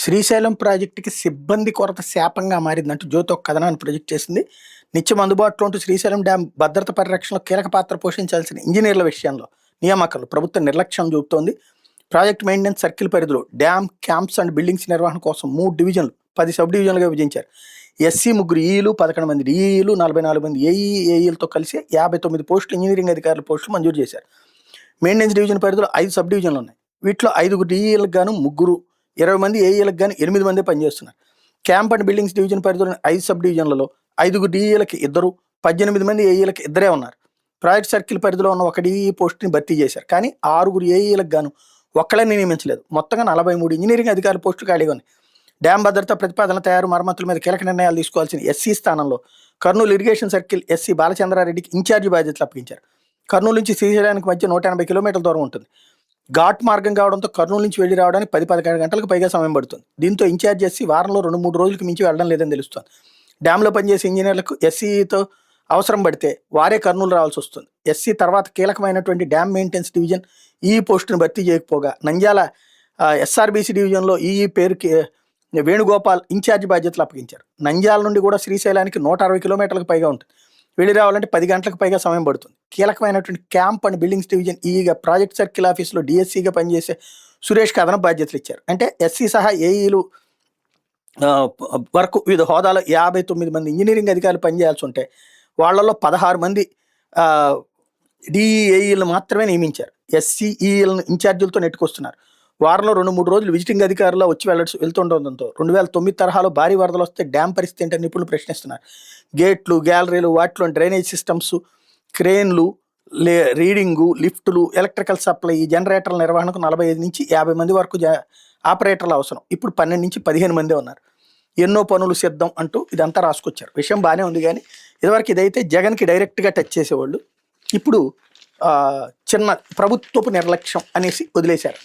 శ్రీశైలం ప్రాజెక్టుకి సిబ్బంది కొరత శాపంగా మారిందంటూ జ్యోతి ఒక కథనాన్ని ప్రొజెక్ట్ చేసింది. నిత్యం అందుబాటులో ఉంటూ శ్రీశైలం డ్యాం భద్రత పరిరక్షణలో కీలక పాత్ర పోషించాల్సిన ఇంజనీర్ల విషయంలో నియామకాలు ప్రభుత్వం నిర్లక్ష్యం చూపుతోంది. ప్రాజెక్ట్ మెయింటెనెన్స్ సర్కిల్ పరిధిలో డ్యామ్ క్యాంప్స్ అండ్ బిల్డింగ్స్ నిర్వహణ కోసం 3 డివిజన్లు 10 సబ్ డివిజన్లుగా విభజించారు. ఎస్సీ 3 ఈఈలు, 11 మంది డిఈలు, 44 మంది ఏఈలతో కలిసి 59 పోస్టులు ఇంజనీరింగ్ అధికారుల పోస్టులు మంజూరు చేశారు. మెయింటెనెన్స్ డివిజన్ పరిధిలో 5 సబ్ డివిజన్లు ఉన్నాయి. వీటిలో 5 డిఈలకు గాను 3, 20 మంది ఏఈలకు గాను 8 మంది పనిచేస్తున్నారు. క్యాంప్ అండ్ బిల్డింగ్స్ డివిజన్ పరిధిలోని 5 సబ్ డివిజన్లలో 5 డిఈలకి 2, 18 మంది ఏఈలకు 2 ఉన్నారు. ప్రాజెక్ట్ సర్కిల్ పరిధిలో ఉన్న 1 డిఈ పోస్టుని భర్తీ చేశారు. కానీ 6 ఏఈలకు గాను ఒక్కళ్ళని నియమించలేదు. మొత్తంగా 43 ఇంజనీరింగ్ అధికారుల పోస్టులు ఖాళీగా ఉన్నాయి. డ్యామ్ భద్రత ప్రతిపాదన తయారు మరమ్మతుల మీద కీలక నిర్ణయాలు తీసుకోవాల్సిన ఎస్సీ స్థానంలో కర్నూలు ఇరిగేషన్ సర్కిల్ ఎస్సీ బాలచంద్రారెడ్డికి ఇన్ఛార్జి బాధ్యతలు అప్పగించారు. కర్నూలు నుంచి శ్రీశైలానికి మధ్య 180 కిలోమీటర్ల దూరం ఉంటుంది. ఘాట్ మార్గం కావడంతో కర్నూలు నుంచి వెళ్ళి రావడానికి 10-11 గంటలకు పైగా సమయం పడుతుంది. దీంతో ఇన్ఛార్జ్ ఎస్సీ వారంలో 2-3 రోజులకు మించి వెళ్ళడం లేదని తెలుస్తోంది. డ్యాంలో పనిచేసే ఇంజనీర్లకు ఎస్సీతో అవసరం పడితే వారే కర్నూలు రావాల్సి వస్తుంది. ఎస్సీ తర్వాత కీలకమైనటువంటి డ్యామ్ మెయింటెనెన్స్ డివిజన్ ఈ పోస్టును భర్తీ చేయకపోగా నంద్యాల ఎస్ఆర్బీసీ డివిజన్లో ఈ పేరుకి వేణుగోపాల్ ఇన్ఛార్జి బాధ్యతలు అప్పగించారు. నంద్యాల నుండి కూడా శ్రీశైలానికి 160 కిలోమీటర్లకు పైగా ఉంటుంది. వెళ్ళి రావాలంటే 10 గంటలకు పైగా సమయం పడుతుంది. కీలకమైనటువంటి క్యాంప్ అండ్ బిల్డింగ్స్ డివిజన్ ఈగా ప్రాజెక్ట్ సర్కిల్ ఆఫీస్లో డిఎస్సీగా పనిచేసే సురేష్కి అదనపు బాధ్యతలు ఇచ్చారు. అంటే ఎస్సీ సహా ఏఈలు వరకు వివిధ హోదాలో 59 మంది ఇంజనీరింగ్ అధికారులు పనిచేయాల్సి ఉంటే వాళ్ళలో 16 మంది డిఈఏఈలను మాత్రమే నియమించారు. ఎస్సీఈలను ఇన్ఛార్జీలతో నెట్టుకొస్తున్నారు. వారంలో 2-3 రోజులు విజిటింగ్ అధికారులు వచ్చి వెళ్తుండడంతో 2009 తరహాలో భారీ వరదలు వస్తే డ్యామ్ పరిస్థితి ఏంటని నిపుణులు ప్రశ్నిస్తున్నారు. గేట్లు, గ్యాలరీలు, వాటిలో డ్రైనేజ్ సిస్టమ్స్, క్రేన్లు, రీడింగు, లిఫ్టులు, ఎలక్ట్రికల్ సప్లై, జనరేటర్ల నిర్వహణకు 45 నుంచి 50 మంది వరకు ఆపరేటర్లు అవసరం. ఇప్పుడు 12 నుంచి 15 మందే ఉన్నారు. ఎన్నో పనులు సిద్ధం అంటూ ఇదంతా రాసుకొచ్చారు. విషయం బాగానే ఉంది, కానీ ఇదివరకు ఇదైతే జగన్కి డైరెక్ట్గా టచ్ చేసేవాళ్ళు. ఇప్పుడు చిన్న ప్రభుత్వపు నిర్లక్ష్యం అనేసి వదిలేశారు.